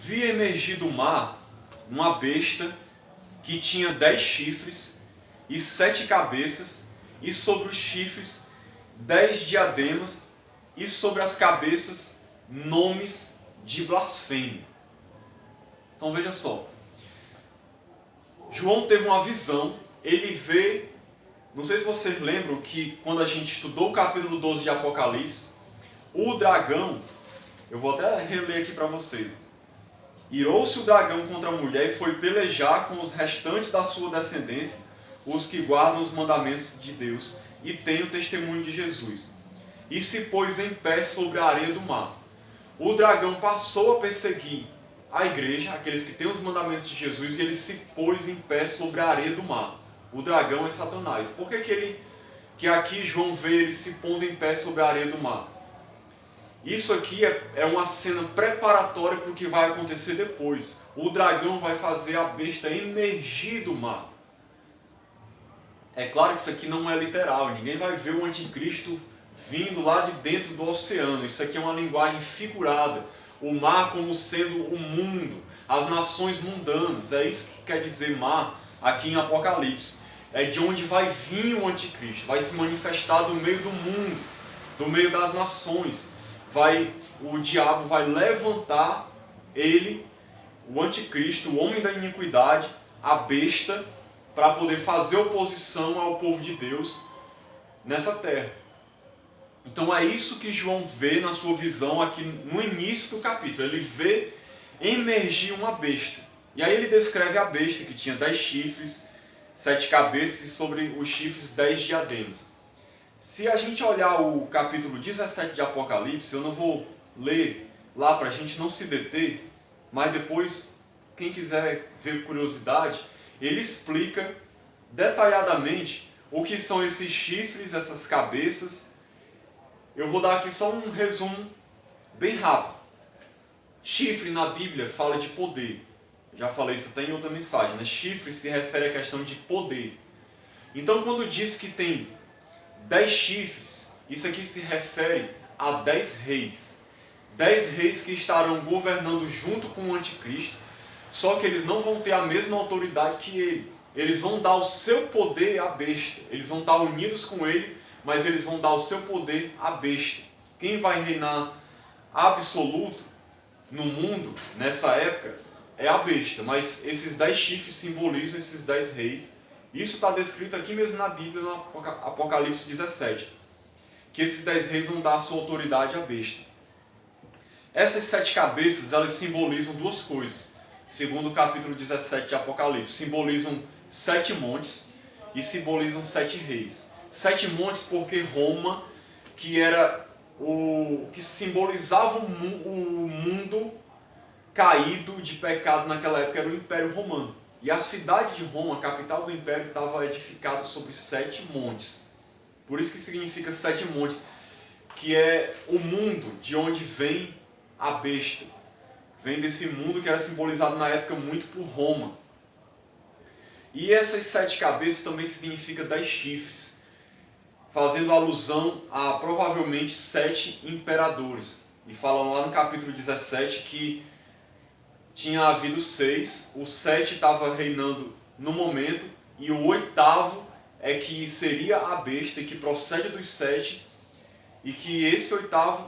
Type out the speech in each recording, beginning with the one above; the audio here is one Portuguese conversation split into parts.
vi emergir do mar uma besta que tinha 10 chifres e 7 cabeças, e sobre os chifres 10 diademas, e sobre as cabeças nomes de blasfêmia. Então veja só, João teve uma visão, ele vê, não sei se vocês lembram que quando a gente estudou o capítulo 12 de Apocalipse, o dragão, eu vou até reler aqui para vocês. Irou-se o dragão contra a mulher e foi pelejar com os restantes da sua descendência, os que guardam os mandamentos de Deus e têm o testemunho de Jesus. E se pôs em pé sobre a areia do mar. O dragão passou a perseguir a igreja, aqueles que têm os mandamentos de Jesus, e ele se pôs em pé sobre a areia do mar. O dragão é Satanás. Por que aqui João vê ele se pondo em pé sobre a areia do mar? Isso aqui é uma cena preparatória para o que vai acontecer depois. O dragão vai fazer a besta emergir do mar. É claro que isso aqui não é literal. Ninguém vai ver o anticristo vindo lá de dentro do oceano. Isso aqui é uma linguagem figurada. O mar como sendo o mundo, as nações mundanas. É isso que quer dizer mar aqui em Apocalipse. É de onde vai vir o anticristo. Vai se manifestar do meio do mundo, do meio das nações. O diabo vai levantar ele, o anticristo, o homem da iniquidade, a besta, para poder fazer oposição ao povo de Deus nessa terra. Então é isso que João vê na sua visão aqui no início do capítulo. Ele vê emergir uma besta. E aí ele descreve a besta que tinha 10 chifres, 7 cabeças e sobre os chifres 10 diademas. Se a gente olhar o capítulo 17 de Apocalipse, eu não vou ler lá para a gente não se deter, mas depois, quem quiser ver curiosidade, ele explica detalhadamente o que são esses chifres, essas cabeças. Eu vou dar aqui só um resumo bem rápido. Chifre na Bíblia fala de poder. Já falei isso até em outra mensagem, né? Chifre se refere à questão de poder. Então quando diz que tem 10 chifres, isso aqui se refere a 10 reis. 10 reis que estarão governando junto com o anticristo, só que eles não vão ter a mesma autoridade que ele. Eles vão dar o seu poder à besta. Eles vão estar unidos com ele, mas eles vão dar o seu poder à besta. Quem vai reinar absoluto no mundo, nessa época, é a besta. Mas esses 10 chifres simbolizam esses 10 reis. Isso está descrito aqui mesmo na Bíblia, no Apocalipse 17. Que esses 10 reis vão dar a sua autoridade à besta. Essas 7 cabeças, elas simbolizam duas coisas. Segundo o capítulo 17 de Apocalipse. Simbolizam 7 montes e simbolizam 7 reis. 7 montes porque Roma, que era o que simbolizava o mundo caído de pecado naquela época, era o Império Romano. E a cidade de Roma, a capital do Império, estava edificada sobre 7 montes. Por isso que significa 7 montes, que é o mundo de onde vem a besta. Vem desse mundo que era simbolizado na época muito por Roma. E essas 7 cabeças também significa 10 chifres, fazendo alusão a provavelmente 7 imperadores. E falam lá no capítulo 17 que tinha havido 6, o 7 estava reinando no momento, e o 8º é que seria a besta, que procede dos 7, e que esse 8º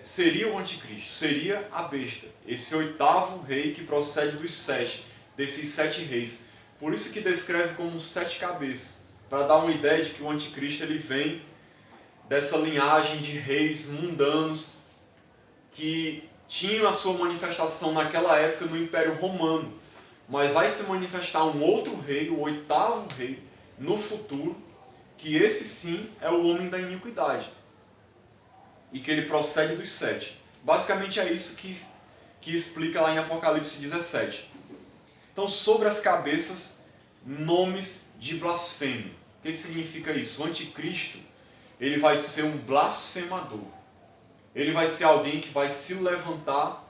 seria o anticristo, seria a besta. Esse 8º rei que procede dos 7, desses 7 reis. Por isso que descreve como 7 cabeças, para dar uma ideia de que o anticristo ele vem dessa linhagem de reis mundanos que tinham a sua manifestação naquela época no Império Romano, mas vai se manifestar um outro rei, o 8º rei, no futuro, que esse sim é o homem da iniquidade, e que ele procede dos 7. Basicamente é isso que explica lá em Apocalipse 17. Então, sobre as cabeças, nomes de blasfêmia. O que significa isso? O anticristo, ele vai ser um blasfemador. Ele vai ser alguém que vai se levantar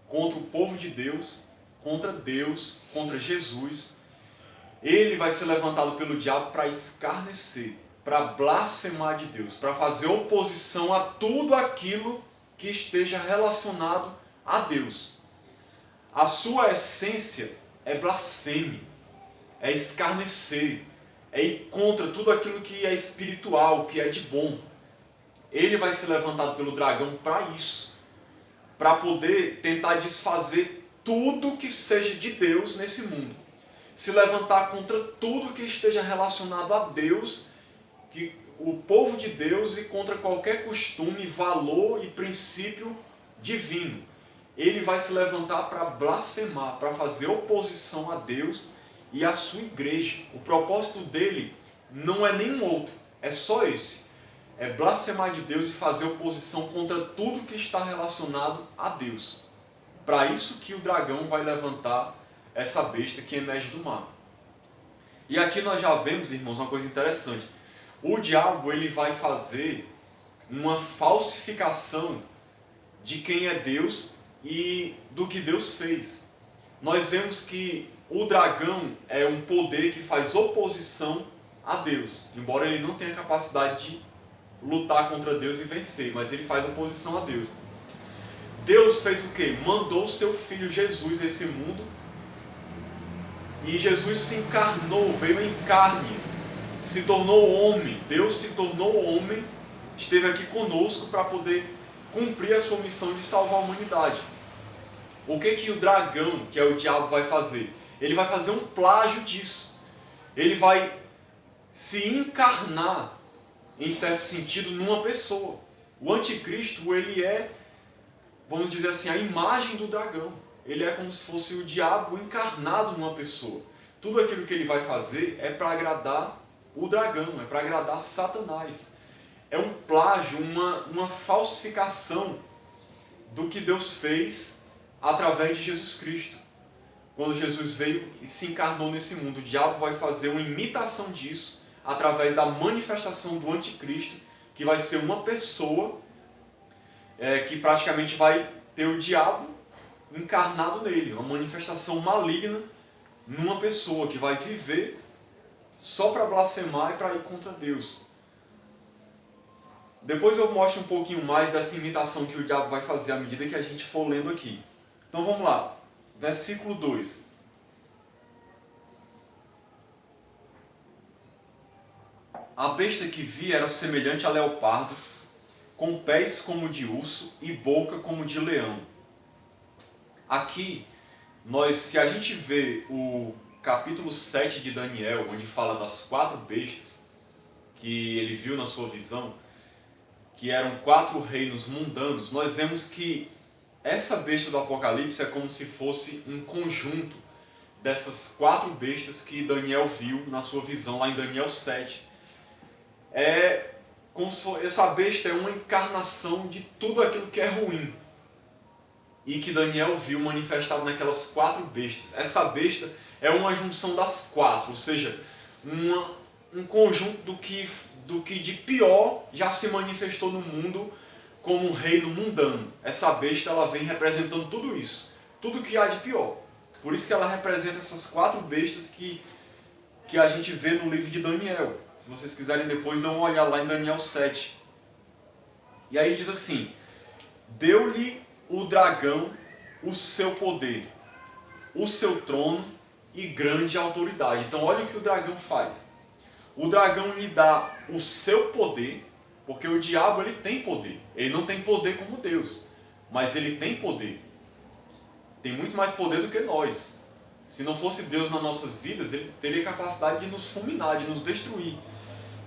contra o povo de Deus, contra Jesus. Ele vai ser levantado pelo diabo para escarnecer, para blasfemar de Deus, para fazer oposição a tudo aquilo que esteja relacionado a Deus. a sua essência é blasfêmia, é escarnecer, é ir contra tudo aquilo que é espiritual, que é de bom. Ele vai ser levantado pelo dragão para isso, para poder tentar desfazer tudo que seja de Deus nesse mundo. Se levantar contra tudo que esteja relacionado a Deus, que o povo de Deus, e contra qualquer costume, valor e princípio divino. Ele vai se levantar para blasfemar, para fazer oposição a Deus e à sua igreja. O propósito dele não é nenhum outro, é só esse. É blasfemar de Deus e fazer oposição contra tudo que está relacionado a Deus. Para isso que o dragão vai levantar essa besta que emerge do mar. E aqui nós já vemos, irmãos, uma coisa interessante. O diabo, ele vai fazer uma falsificação de quem é Deus e do que Deus fez. Nós vemos que o dragão é um poder que faz oposição a Deus, embora ele não tenha capacidade de lutar contra Deus e vencer, mas ele faz oposição a Deus. Deus fez o quê? Mandou o seu Filho Jesus a esse mundo, e Jesus se encarnou, veio em carne, se tornou homem. Deus se tornou homem, esteve aqui conosco para poder cumprir a sua missão de salvar a humanidade. O que o dragão, que é o diabo, vai fazer? Ele vai fazer um plágio disso. Ele vai se encarnar, em certo sentido, numa pessoa. O anticristo, ele é, vamos dizer assim, a imagem do dragão. Ele é como se fosse o diabo encarnado numa pessoa. Tudo aquilo que ele vai fazer é para agradar o dragão, é para agradar Satanás. É um plágio, uma falsificação do que Deus fez através de Jesus Cristo. Quando Jesus veio e se encarnou nesse mundo, o diabo vai fazer uma imitação disso através da manifestação do anticristo, que vai ser uma pessoa que praticamente vai ter o diabo encarnado nele, uma manifestação maligna numa pessoa que vai viver só para blasfemar e para ir contra Deus. Depois eu mostro um pouquinho mais dessa imitação que o diabo vai fazer à medida que a gente for lendo aqui. Então vamos lá, versículo 2. A besta que vi era semelhante a leopardo, com pés como de urso e boca como de leão. Aqui, se a gente vê o capítulo 7 de Daniel, onde fala das 4 bestas que ele viu na sua visão, que eram 4 reinos mundanos, nós vemos que essa besta do Apocalipse é como se fosse um conjunto dessas 4 bestas que Daniel viu na sua visão lá em Daniel 7. Essa besta é uma encarnação de tudo aquilo que é ruim e que Daniel viu manifestado naquelas 4 bestas. Essa besta é uma junção das 4, ou seja, um conjunto do que de pior já se manifestou no mundo como um reino mundano. Essa besta, ela vem representando tudo isso, tudo que há de pior. Por isso que ela representa essas 4 bestas que a gente vê no livro de Daniel. Se vocês quiserem depois, dão uma olhada lá em Daniel 7. E aí diz assim: deu-lhe o dragão o seu poder, o seu trono e grande autoridade. Então olha o que o dragão faz. O dragão lhe dá o seu poder, porque o diabo, ele tem poder. Ele não tem poder como Deus, mas ele tem poder. Tem muito mais poder do que nós. Se não fosse Deus nas nossas vidas, ele teria capacidade de nos fulminar, de nos destruir.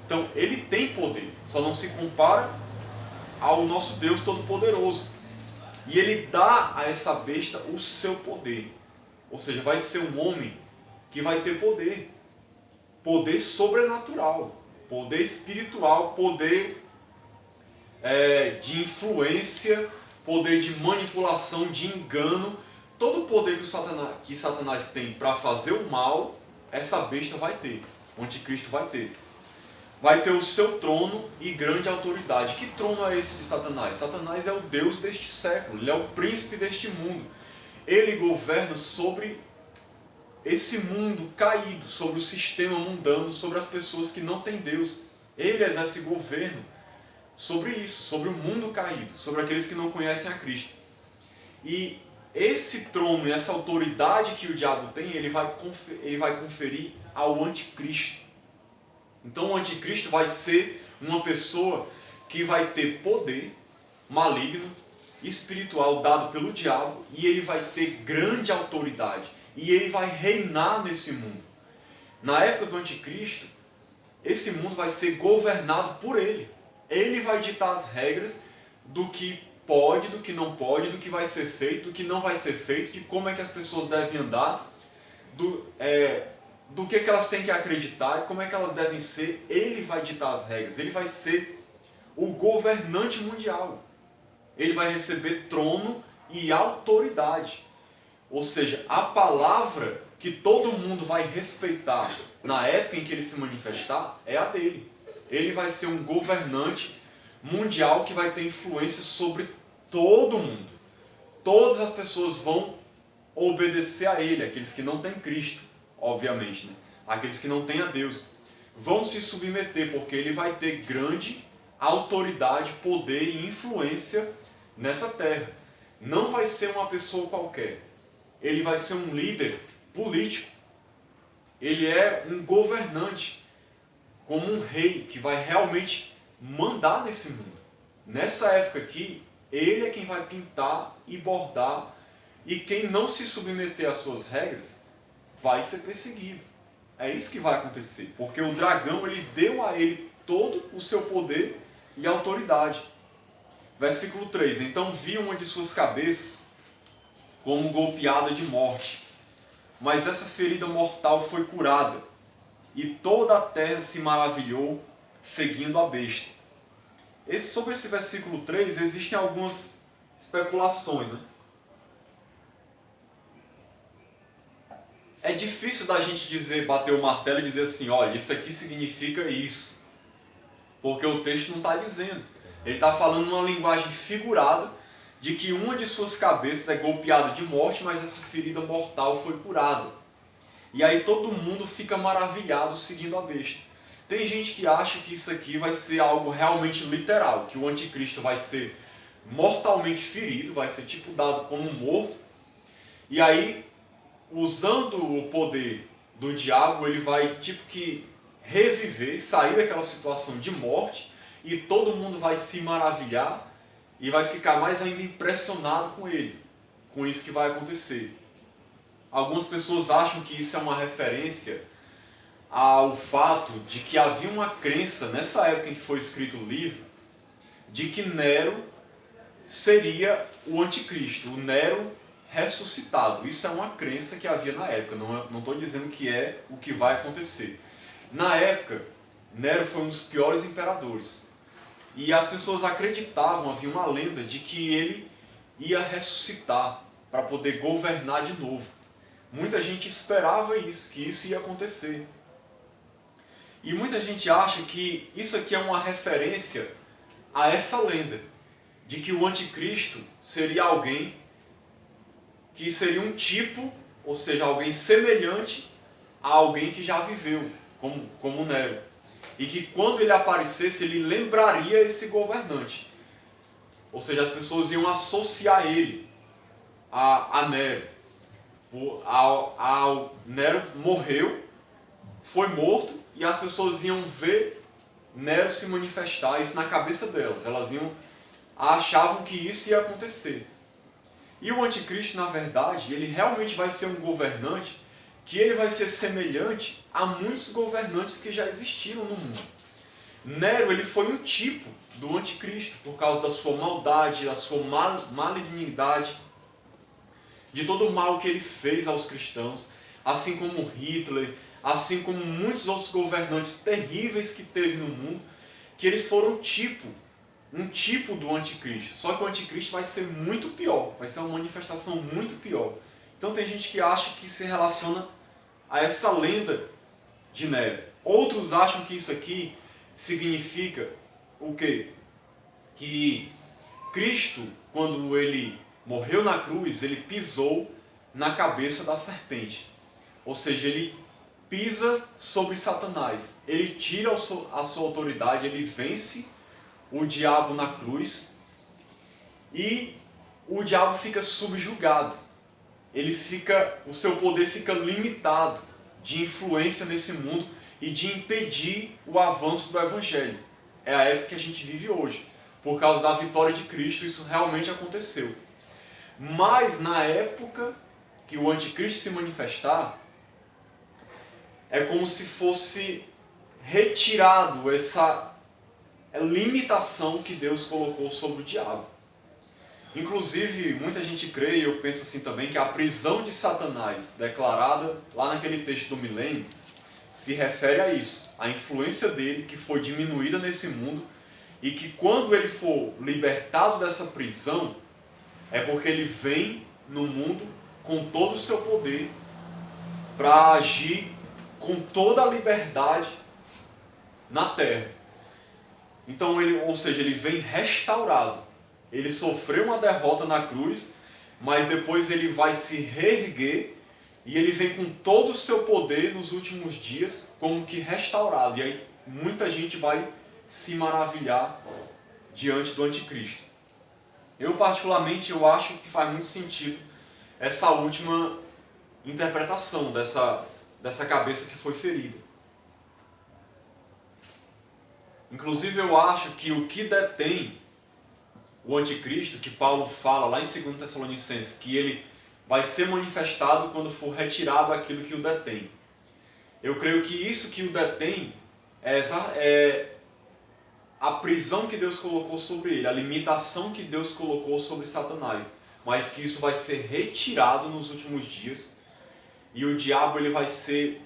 Então ele tem poder, só não se compara ao nosso Deus Todo-Poderoso. E ele dá a essa besta o seu poder. Ou seja, vai ser um homem que vai ter poder. Poder sobrenatural, poder espiritual, poder de influência, poder de manipulação, de engano. Todo o poder que Satanás tem para fazer o mal, essa besta vai ter. O anticristo vai ter. Vai ter o seu trono e grande autoridade. Que trono é esse de Satanás? Satanás é o Deus deste século, ele é o príncipe deste mundo. Ele governa sobre esse mundo caído, sobre o sistema mundano, sobre as pessoas que não têm Deus. Ele exerce governo sobre isso, sobre o mundo caído, sobre aqueles que não conhecem a Cristo. E esse trono e essa autoridade que o diabo tem, ele vai conferir ao anticristo. Então o anticristo vai ser uma pessoa que vai ter poder maligno, espiritual dado pelo diabo, e ele vai ter grande autoridade, e ele vai reinar nesse mundo. Na época do anticristo, esse mundo vai ser governado por ele. Ele vai ditar as regras do que pode, do que não pode, do que vai ser feito, do que não vai ser feito, de como é que as pessoas devem andar, do que elas têm que acreditar, como é que elas devem ser. Ele vai ditar as regras, ele vai ser o governante mundial. Ele vai receber trono e autoridade. Ou seja, a palavra que todo mundo vai respeitar na época em que ele se manifestar é a dele. Ele vai ser um governante mundial que vai ter influência sobre todo mundo. Todas as pessoas vão obedecer a ele, aqueles que não têm Cristo, obviamente, né? Aqueles que não têm a Deus, vão se submeter, porque ele vai ter grande autoridade, poder e influência nessa terra. Não vai ser uma pessoa qualquer. Ele vai ser um líder político. Ele é um governante, como um rei que vai realmente mandar nesse mundo. Nessa época aqui, ele é quem vai pintar e bordar, e quem não se submeter às suas regras vai ser perseguido. É isso que vai acontecer, porque o dragão ele deu a ele todo o seu poder e autoridade. Versículo 3. Então vi uma de suas cabeças como golpeada de morte, mas essa ferida mortal foi curada, e toda a terra se maravilhou seguindo a besta. Sobre esse versículo 3 existem algumas especulações, né? É difícil da gente dizer, bater o martelo e dizer assim, olha, isso aqui significa isso, porque o texto não está dizendo. Ele está falando uma linguagem figurada de que uma de suas cabeças é golpeada de morte, mas essa ferida mortal foi curada. E aí todo mundo fica maravilhado seguindo a besta. Tem gente que acha que isso aqui vai ser algo realmente literal, que o anticristo vai ser mortalmente ferido, vai ser tipo dado como morto, e aí, usando o poder do diabo, ele vai tipo que reviver, sair daquela situação de morte, e todo mundo vai se maravilhar e vai ficar mais ainda impressionado com ele, com isso que vai acontecer. Algumas pessoas acham que isso é uma referência ao fato de que havia uma crença, nessa época em que foi escrito o livro, de que Nero seria o anticristo, o Nero ressuscitado. Isso é uma crença que havia na época, não estou dizendo que é o que vai acontecer. Na época, Nero foi um dos piores imperadores. E as pessoas acreditavam, havia uma lenda de que ele ia ressuscitar para poder governar de novo. Muita gente esperava isso, que isso ia acontecer. E muita gente acha que isso aqui é uma referência a essa lenda, de que o anticristo seria alguém que seria um tipo, ou seja, alguém semelhante a alguém que já viveu, como Nero. E que quando ele aparecesse, ele lembraria esse governante. Ou seja, as pessoas iam associar ele a Nero. Nero morreu, foi morto, e as pessoas iam ver Nero se manifestar, isso na cabeça delas. Elas achavam que isso ia acontecer. E o anticristo, na verdade, ele realmente vai ser um governante que ele vai ser semelhante a muitos governantes que já existiram no mundo. Nero ele foi um tipo do anticristo por causa da sua maldade, da sua malignidade, de todo o mal que ele fez aos cristãos, assim como Hitler, assim como muitos outros governantes terríveis que teve no mundo, que eles foram um tipo do anticristo. Só que o anticristo vai ser muito pior, vai ser uma manifestação muito pior. Então tem gente que acha que se relaciona a essa lenda de Nero. Outros acham que isso aqui significa o quê? Que Cristo, quando ele morreu na cruz, ele pisou na cabeça da serpente. Ou seja, ele pisa sobre Satanás. Ele tira a sua autoridade, ele vence o diabo na cruz. E o diabo fica subjugado. O seu poder fica limitado de influência nesse mundo e de impedir o avanço do Evangelho. É a época que a gente vive hoje. Por causa da vitória de Cristo, isso realmente aconteceu. Mas na época que o anticristo se manifestar, é como se fosse retirado essa limitação que Deus colocou sobre o diabo. Inclusive, muita gente crê, e eu penso assim também, que a prisão de Satanás, declarada lá naquele texto do milênio, se refere a isso, a influência dele que foi diminuída nesse mundo, e que quando ele for libertado dessa prisão, é porque ele vem no mundo com todo o seu poder para agir com toda a liberdade na terra. Então, ou seja, ele vem restaurado. Ele sofreu uma derrota na cruz, mas depois ele vai se reerguer e ele vem com todo o seu poder nos últimos dias como que restaurado. E aí muita gente vai se maravilhar diante do anticristo. Eu particularmente acho que faz muito sentido essa última interpretação dessa cabeça que foi ferida. Inclusive eu acho que o que detém o anticristo, que Paulo fala lá em 2 Tessalonicenses, que ele vai ser manifestado quando for retirado aquilo que o detém. Eu creio que isso que o detém é a prisão que Deus colocou sobre ele, a limitação que Deus colocou sobre Satanás, mas que isso vai ser retirado nos últimos dias e o diabo ele vai ser,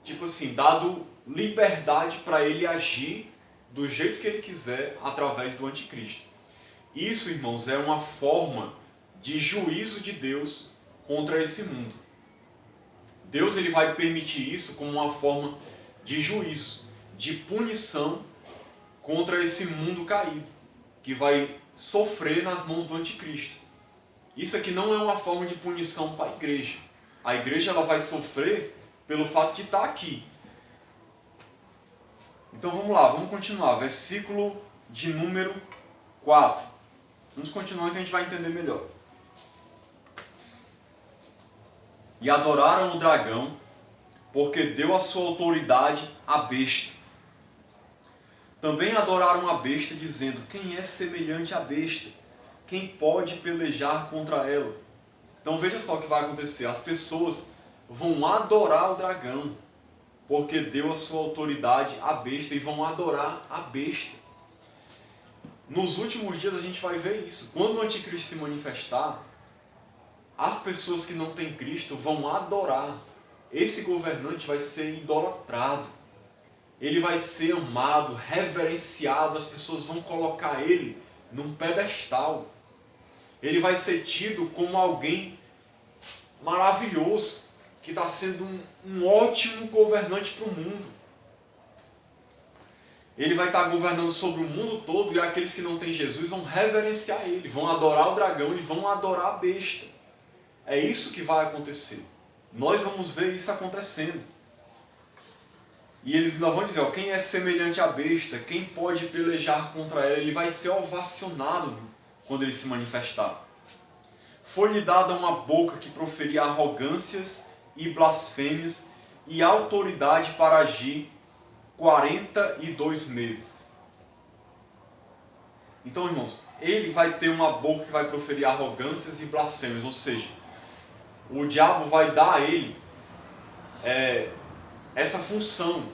tipo assim, dado liberdade para ele agir do jeito que ele quiser através do anticristo. Isso, irmãos, é uma forma de juízo de Deus contra esse mundo. Deus ele vai permitir isso como uma forma de juízo, de punição contra esse mundo caído, que vai sofrer nas mãos do anticristo. Isso aqui não é uma forma de punição para a igreja. A igreja ela vai sofrer pelo fato de estar aqui. Então vamos lá, vamos continuar. Versículo de número 4. Vamos continuar que a gente vai entender melhor. E adoraram o dragão, porque deu a sua autoridade à besta. Também adoraram a besta, dizendo: quem é semelhante à besta? Quem pode pelejar contra ela? Então veja só o que vai acontecer. As pessoas vão adorar o dragão, porque deu a sua autoridade à besta, e vão adorar a besta. Nos últimos dias a gente vai ver isso. Quando o anticristo se manifestar, as pessoas que não têm Cristo vão adorar. Esse governante vai ser idolatrado. Ele vai ser amado, reverenciado. As pessoas vão colocar ele num pedestal. Ele vai ser tido como alguém maravilhoso, que está sendo um ótimo governante para o mundo. Ele vai estar governando sobre o mundo todo, e aqueles que não têm Jesus vão reverenciar ele, vão adorar o dragão e vão adorar a besta. É isso que vai acontecer. Nós vamos ver isso acontecendo. E eles ainda vão dizer: quem é semelhante à besta? Quem pode pelejar contra ela? Ele vai ser ovacionado quando ele se manifestar. Foi-lhe dada uma boca que proferia arrogâncias e blasfêmias, e autoridade para agir 42 meses. Então, irmãos, ele vai ter uma boca que vai proferir arrogâncias e blasfêmias, ou seja, o diabo vai dar a ele essa função,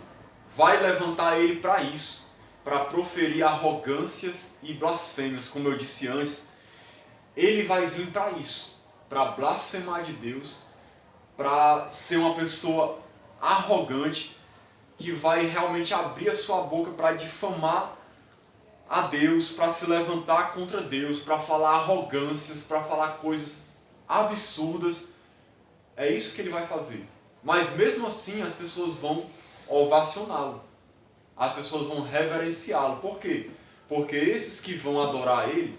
vai levantar ele para isso, para proferir arrogâncias e blasfêmias, como eu disse antes. Ele vai vir para isso, para blasfemar de Deus, para ser uma pessoa arrogante, que vai realmente abrir a sua boca para difamar a Deus, para se levantar contra Deus, para falar arrogâncias, para falar coisas absurdas. É isso que ele vai fazer. Mas mesmo assim as pessoas vão ovacioná-lo. As pessoas vão reverenciá-lo. Por quê? Porque esses que vão adorar ele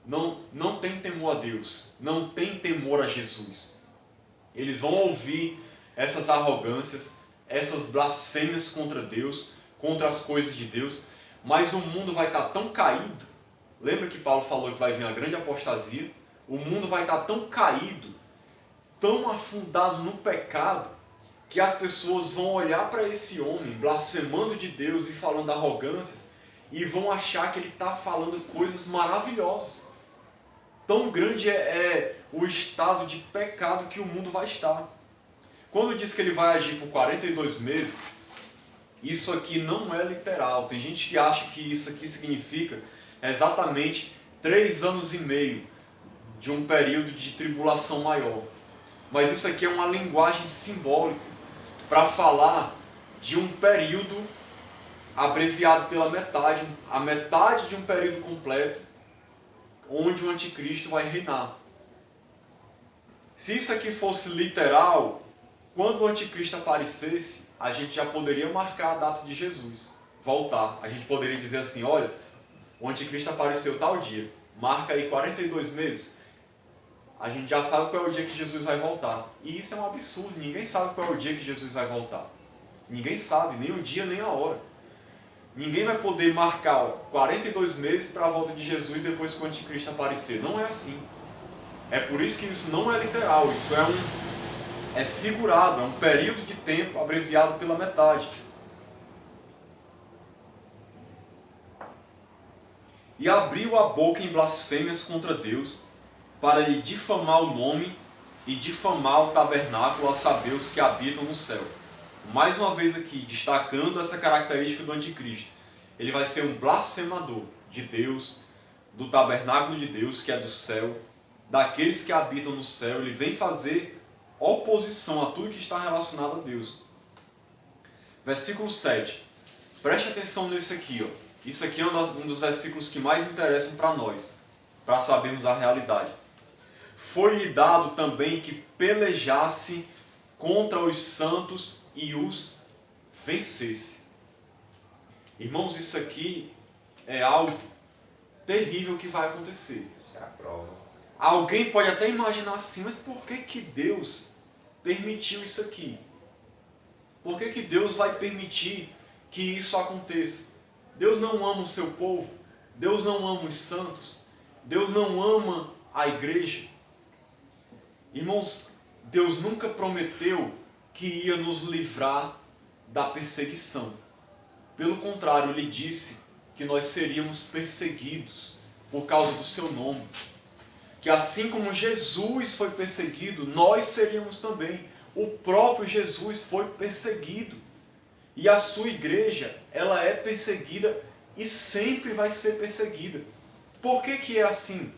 não têm temor a Deus, não têm temor a Jesus. Eles vão ouvir essas arrogâncias, essas blasfêmias contra Deus, contra as coisas de Deus, mas o mundo vai estar tão caído. Lembra que Paulo falou que vai vir a grande apostasia? O mundo vai estar tão caído, tão afundado no pecado, que as pessoas vão olhar para esse homem blasfemando de Deus e falando arrogâncias e vão achar que ele está falando coisas maravilhosas. Tão grande é o estado de pecado que o mundo vai estar. Quando diz que ele vai agir por 42 meses, isso aqui não é literal. Tem gente que acha que isso aqui significa exatamente 3 anos e meio de um período de tribulação maior. Mas isso aqui é uma linguagem simbólica para falar de um período abreviado pela metade, a metade de um período completo, onde o anticristo vai reinar. Se isso aqui fosse literal, quando o anticristo aparecesse, a gente já poderia marcar a data de Jesus voltar. A gente poderia dizer assim, olha, o anticristo apareceu tal dia, marca aí 42 meses. A gente já sabe qual é o dia que Jesus vai voltar. E isso é um absurdo, ninguém sabe qual é o dia que Jesus vai voltar. Ninguém sabe, nem o dia, nem a hora. Ninguém vai poder marcar 42 meses para a volta de Jesus depois que o anticristo aparecer. Não é assim. É por isso que isso não é literal, isso é figurado, é um período de tempo abreviado pela metade. E abriu a boca em blasfêmias contra Deus, para lhe difamar o nome e difamar o tabernáculo, a saber, os que habitam no céu. Mais uma vez aqui, destacando essa característica do anticristo. Ele vai ser um blasfemador de Deus, do tabernáculo de Deus, que é do céu, daqueles que habitam no céu. Ele vem fazer oposição a tudo que está relacionado a Deus. Versículo 7. Preste atenção nesse aqui. Isso aqui é um dos versículos que mais interessam para nós, para sabermos a realidade. Foi-lhe dado também que pelejasse contra os santos e os vencesse. Irmãos, isso aqui é algo terrível que vai acontecer. Isso é a prova. Alguém pode até imaginar assim, mas por que Deus permitiu isso aqui? Por que Deus vai permitir que isso aconteça? Deus não ama o seu povo? Deus não ama os santos? Deus não ama a igreja? Irmãos, Deus nunca prometeu que ia nos livrar da perseguição. Pelo contrário, Ele disse que nós seríamos perseguidos por causa do seu nome. Que assim como Jesus foi perseguido, nós seríamos também. O próprio Jesus foi perseguido. E a sua igreja, ela é perseguida e sempre vai ser perseguida. Por que é assim?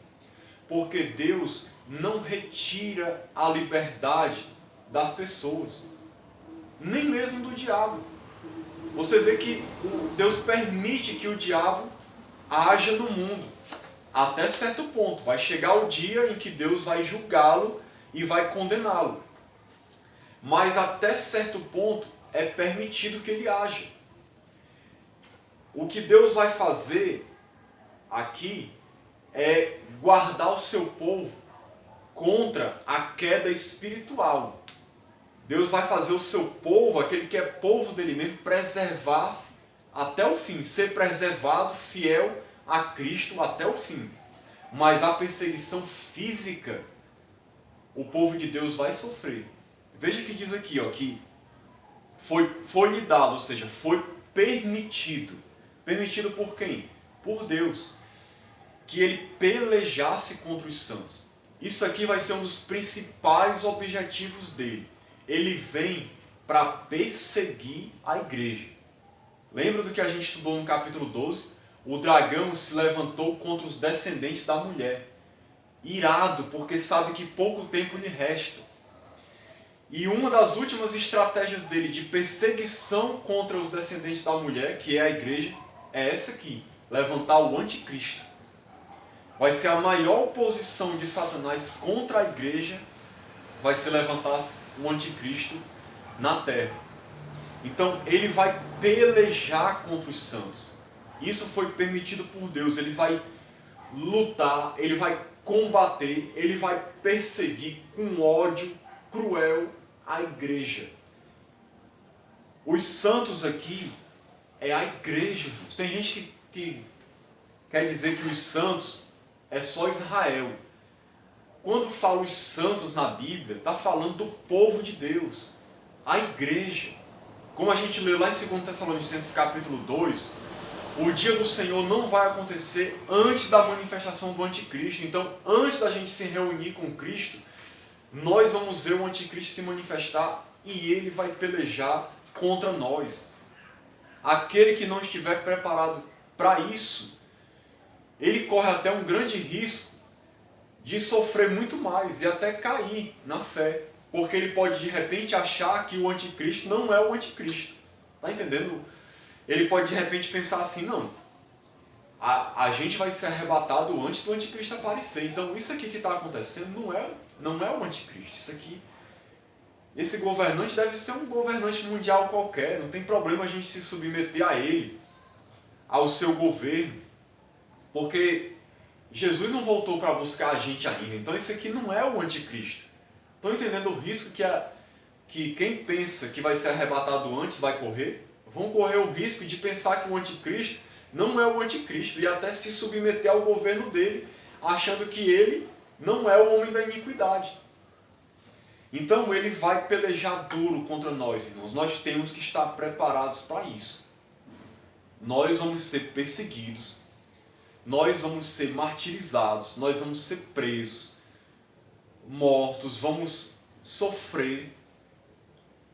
Porque Deus não retira a liberdade das pessoas, nem mesmo do diabo. Você vê que Deus permite que o diabo haja no mundo, até certo ponto. Vai chegar o dia em que Deus vai julgá-lo e vai condená-lo. Mas até certo ponto é permitido que ele haja. O que Deus vai fazer aqui é guardar o seu povo contra a queda espiritual. Deus vai fazer o seu povo, aquele que é povo dele mesmo, preservar-se até o fim, ser preservado, fiel a Cristo até o fim. Mas a perseguição física, o povo de Deus vai sofrer. Veja que diz aqui, que foi-lhe dado, ou seja, foi permitido. Permitido por quem? Por Deus. Que ele pelejasse contra os santos. Isso aqui vai ser um dos principais objetivos dele. Ele vem para perseguir a igreja. Lembra do que a gente estudou no capítulo 12? O dragão se levantou contra os descendentes da mulher. Irado, porque sabe que pouco tempo lhe resta. E uma das últimas estratégias dele de perseguição contra os descendentes da mulher, que é a igreja, é essa aqui. Levantar o anticristo. Vai ser a maior oposição de Satanás contra a igreja, vai ser levantar o anticristo na terra. Então ele vai pelejar contra os santos. Isso foi permitido por Deus. Ele vai lutar, ele vai combater, ele vai perseguir com ódio cruel a igreja. Os santos aqui é a igreja. Tem gente que quer dizer que os santos é só Israel. Quando fala os santos na Bíblia, está falando do povo de Deus, a igreja. Como a gente leu lá em 2 Tessalonicenses capítulo 2, o dia do Senhor não vai acontecer antes da manifestação do anticristo. Então, antes da gente se reunir com Cristo, nós vamos ver o anticristo se manifestar e ele vai pelejar contra nós. Aquele que não estiver preparado para isso, ele corre até um grande risco de sofrer muito mais e até cair na fé, porque ele pode de repente achar que o anticristo não é o anticristo. Está entendendo? Ele pode de repente pensar assim, não, a gente vai ser arrebatado antes do anticristo aparecer. Então isso aqui que está acontecendo não é o anticristo. Isso aqui, esse governante deve ser um governante mundial qualquer. Não tem problema a gente se submeter a ele, ao seu governo, porque Jesus não voltou para buscar a gente ainda. Então isso aqui não é o anticristo. Estão entendendo o risco que quem pensa que vai ser arrebatado antes vai correr? Vão correr o risco de pensar que o anticristo não é o anticristo e até se submeter ao governo dele, achando que ele não é o homem da iniquidade. Então ele vai pelejar duro contra nós, irmãos. Nós temos que estar preparados para isso. Nós vamos ser perseguidos, nós vamos ser martirizados, nós vamos ser presos, mortos, vamos sofrer.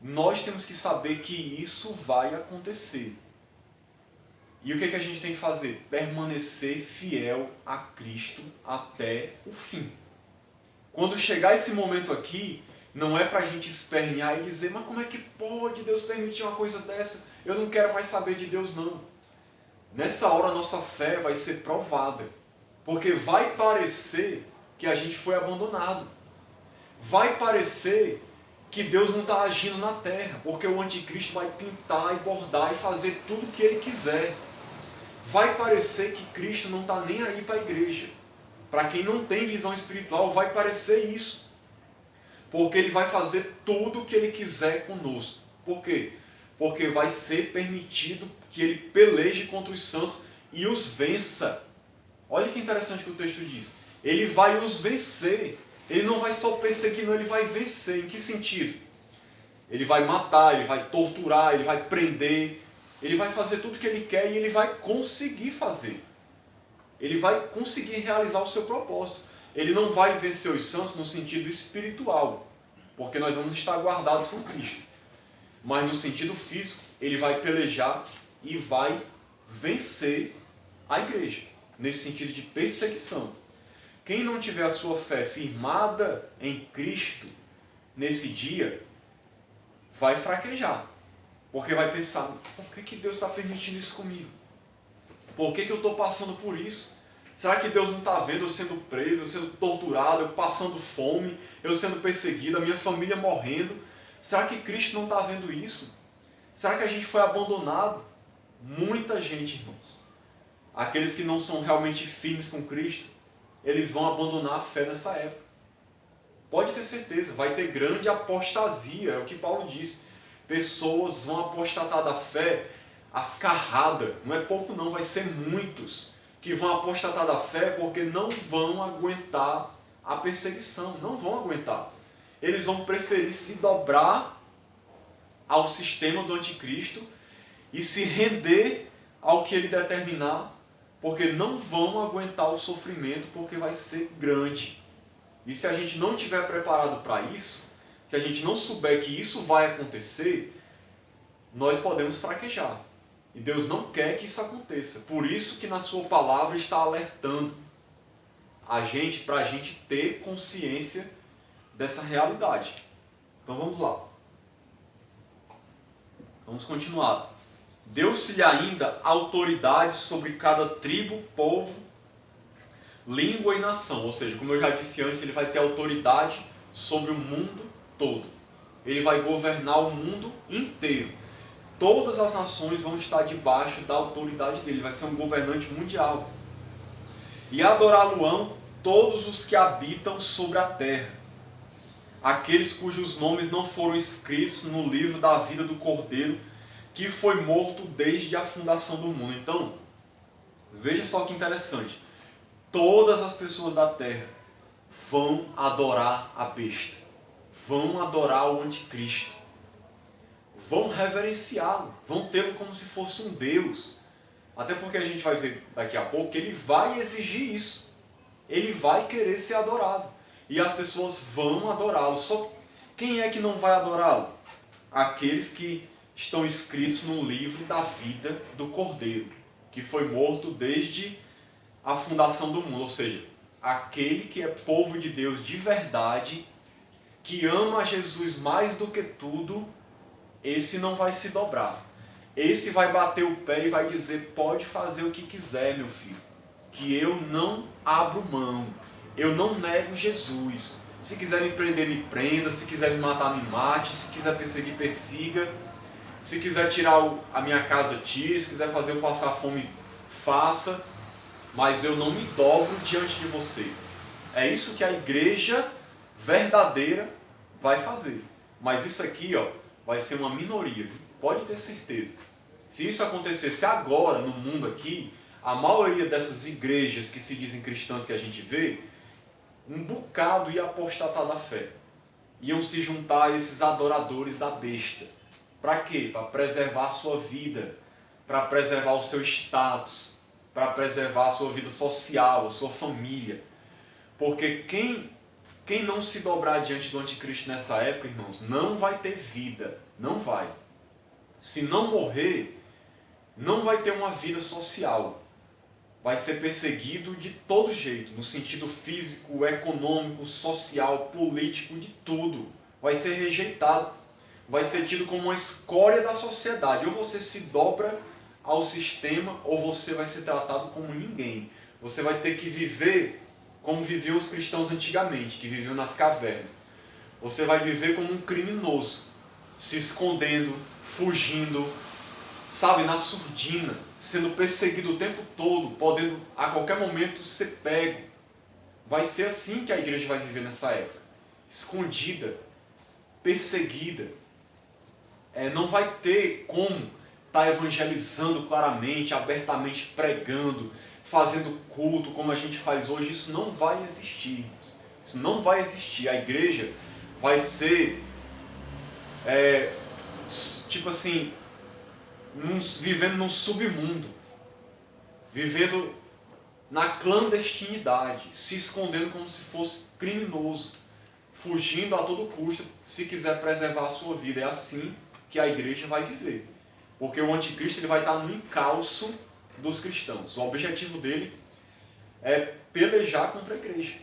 Nós temos que saber que isso vai acontecer. E o que a gente tem que fazer? Permanecer fiel a Cristo até o fim. Quando chegar esse momento aqui, não é para a gente espernear e dizer, mas como é que pode Deus permitir uma coisa dessa? Eu não quero mais saber de Deus, não. Nessa hora a nossa fé vai ser provada. Porque vai parecer que a gente foi abandonado. Vai parecer que Deus não está agindo na terra, porque o anticristo vai pintar e bordar e fazer tudo o que ele quiser. Vai parecer que Cristo não está nem aí para a igreja. Para quem não tem visão espiritual, vai parecer isso. Porque ele vai fazer tudo o que ele quiser conosco. Por quê? Porque vai ser permitido que ele peleje contra os santos e os vença. Olha que interessante que o texto diz. Ele vai os vencer. Ele não vai só perseguir, não, ele vai vencer. Em que sentido? Ele vai matar, ele vai torturar, ele vai prender, ele vai fazer tudo o que ele quer e ele vai conseguir fazer. Ele vai conseguir realizar o seu propósito. Ele não vai vencer os santos no sentido espiritual, porque nós vamos estar guardados com Cristo. Mas no sentido físico, ele vai pelejar e vai vencer a igreja, nesse sentido de perseguição. Quem não tiver a sua fé firmada em Cristo nesse dia, vai fraquejar. Porque vai pensar, por que Deus está permitindo isso comigo? Por que eu estou passando por isso? Será que Deus não está vendo eu sendo preso, eu sendo torturado, eu passando fome, eu sendo perseguido, a minha família morrendo? Será que Cristo não está vendo isso? Será que a gente foi abandonado? Muita gente, irmãos. Aqueles que não são realmente firmes com Cristo, eles vão abandonar a fé nessa época. Pode ter certeza, vai ter grande apostasia, é o que Paulo disse. Pessoas vão apostatar da fé ascarrada, não é pouco não, vai ser muitos que vão apostatar da fé porque não vão aguentar a perseguição, não vão aguentar. Eles vão preferir se dobrar ao sistema do anticristo e se render ao que ele determinar, porque não vão aguentar o sofrimento, porque vai ser grande. E se a gente não estiver preparado para isso, se a gente não souber que isso vai acontecer, nós podemos fraquejar. E Deus não quer que isso aconteça. Por isso que na sua palavra está alertando a gente, para a gente ter consciência dessa realidade. Então vamos lá. Vamos continuar. Deu-se-lhe ainda autoridade sobre cada tribo, povo, língua e nação. Ou seja, como eu já disse antes, ele vai ter autoridade sobre o mundo todo. Ele vai governar o mundo inteiro. Todas as nações vão estar debaixo da autoridade dele. Ele vai ser um governante mundial. E adorá-lo-ão todos os que habitam sobre a terra, aqueles cujos nomes não foram escritos no livro da vida do Cordeiro, que foi morto desde a fundação do mundo. Então, veja só que interessante. Todas as pessoas da terra vão adorar a besta, vão adorar o anticristo, vão reverenciá-lo, vão tê-lo como se fosse um Deus. Até porque a gente vai ver daqui a pouco que ele vai exigir isso. Ele vai querer ser adorado. E as pessoas vão adorá-lo. Só quem é que não vai adorá-lo? Aqueles que estão escritos no livro da vida do Cordeiro, que foi morto desde a fundação do mundo. Ou seja, aquele que é povo de Deus de verdade, que ama Jesus mais do que tudo, esse não vai se dobrar. Esse vai bater o pé e vai dizer: pode fazer o que quiser, meu filho, que eu não abro mão, eu não nego Jesus. Se quiser me prender, me prenda. Se quiser me matar, me mate. Se quiser perseguir, persiga. Se quiser tirar a minha casa, tire. Se quiser fazer eu passar fome, faça. Mas eu não me dobro diante de você. É isso que a igreja verdadeira vai fazer. Mas isso aqui, vai ser uma minoria, viu? Pode ter certeza. Se isso acontecesse agora no mundo aqui, a maioria dessas igrejas que se dizem cristãs que a gente vê, um bocado ia apostatar da fé. Iam se juntar a esses adoradores da besta. Para quê? Para preservar a sua vida, para preservar o seu status, para preservar a sua vida social, a sua família. Porque quem não se dobrar diante do anticristo nessa época, irmãos, não vai ter vida. Não vai. Se não morrer, não vai ter uma vida social. Vai ser perseguido de todo jeito, no sentido físico, econômico, social, político, de tudo. Vai ser rejeitado, vai ser tido como uma escória da sociedade. Ou você se dobra ao sistema, ou você vai ser tratado como ninguém. Você vai ter que viver como viviam os cristãos antigamente, que viviam nas cavernas. Você vai viver como um criminoso, se escondendo, fugindo, sabe, na surdina, sendo perseguido o tempo todo, podendo a qualquer momento ser pego. Vai ser assim que a igreja vai viver nessa época. Escondida, perseguida. Não vai ter como estar evangelizando claramente, abertamente pregando, fazendo culto como a gente faz hoje. Isso não vai existir. Isso não vai existir. A igreja vai ser, tipo assim, vivendo num submundo, vivendo na clandestinidade, se escondendo como se fosse criminoso, fugindo a todo custo, se quiser preservar a sua vida. É assim que a igreja vai viver, porque o anticristo ele vai estar no encalço dos cristãos. O objetivo dele é pelejar contra a igreja.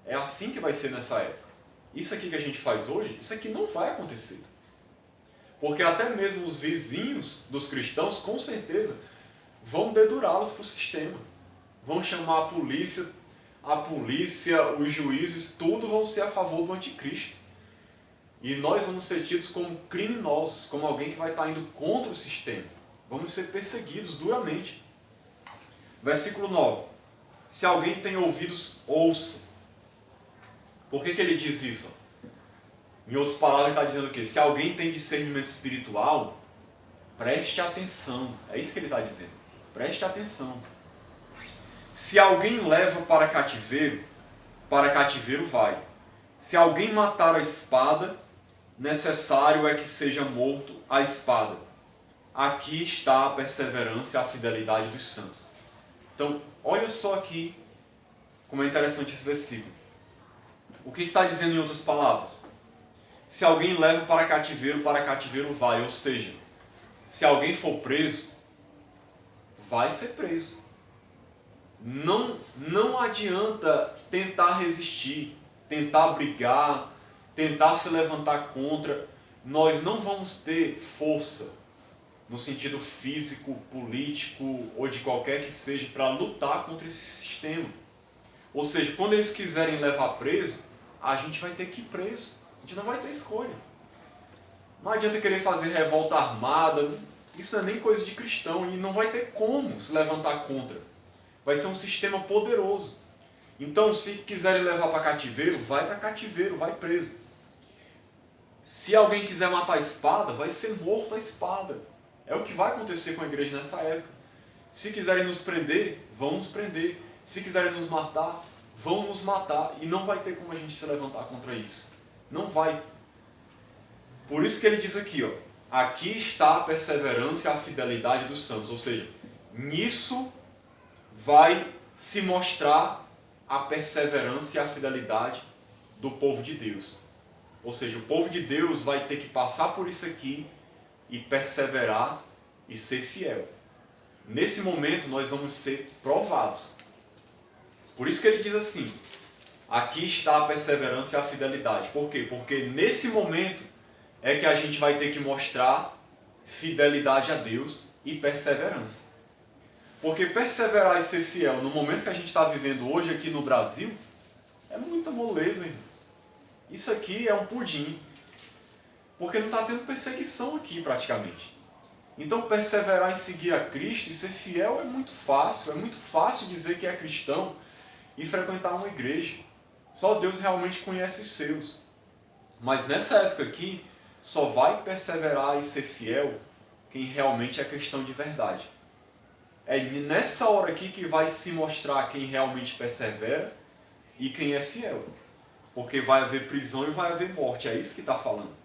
É assim que vai ser nessa época. Isso aqui que a gente faz hoje, isso aqui não vai acontecer. Porque até mesmo os vizinhos dos cristãos, com certeza, vão dedurá-los para o sistema. Vão chamar a polícia, os juízes, tudo vão ser a favor do anticristo. E nós vamos ser tidos como criminosos, como alguém que vai estar indo contra o sistema. Vamos ser perseguidos duramente. Versículo 9. Se alguém tem ouvidos, ouça. Por que ele diz isso? Em outras palavras, ele está dizendo o quê? Se alguém tem discernimento espiritual, preste atenção. É isso que ele está dizendo. Preste atenção. Se alguém leva para cativeiro vai. Se alguém matar a espada, necessário é que seja morto a espada. Aqui está a perseverança e a fidelidade dos santos. Então, olha só aqui como é interessante esse versículo. O que está dizendo em outras palavras? Se alguém leva para cativeiro vai. Ou seja, se alguém for preso, vai ser preso. Não adianta tentar resistir, tentar brigar, tentar se levantar contra. Nós não vamos ter força, no sentido físico, político ou de qualquer que seja, para lutar contra esse sistema. Ou seja, quando eles quiserem levar preso, a gente vai ter que ir preso. A gente não vai ter escolha. Não adianta querer fazer revolta armada. Isso não é nem coisa de cristão e não vai ter como se levantar contra. Vai ser um sistema poderoso. Então, se quiserem levar para cativeiro, vai para cativeiro, vai preso. Se alguém quiser matar a espada, vai ser morto a espada. É o que vai acontecer com a igreja nessa época. Se quiserem nos prender, vão nos prender. Se quiserem nos matar, vão nos matar e não vai ter como a gente se levantar contra isso. Não vai. Por isso que ele diz aqui, ó, aqui está a perseverança e a fidelidade dos santos. Ou seja, nisso vai se mostrar a perseverança e a fidelidade do povo de Deus. Ou seja, o povo de Deus vai ter que passar por isso aqui e perseverar e ser fiel. Nesse momento nós vamos ser provados. Por isso que ele diz assim, aqui está a perseverança e a fidelidade. Por quê? Porque nesse momento é que a gente vai ter que mostrar fidelidade a Deus e perseverança. Porque perseverar e ser fiel no momento que a gente está vivendo hoje aqui no Brasil é muita moleza, irmãos. Isso aqui é um pudim. Porque não está tendo perseguição aqui praticamente. Então perseverar em seguir a Cristo e ser fiel é muito fácil. É muito fácil dizer que é cristão e frequentar uma igreja. Só Deus realmente conhece os seus. Mas nessa época aqui, só vai perseverar e ser fiel quem realmente é cristão de verdade. É nessa hora aqui que vai se mostrar quem realmente persevera e quem é fiel. Porque vai haver prisão e vai haver morte. É isso que está falando.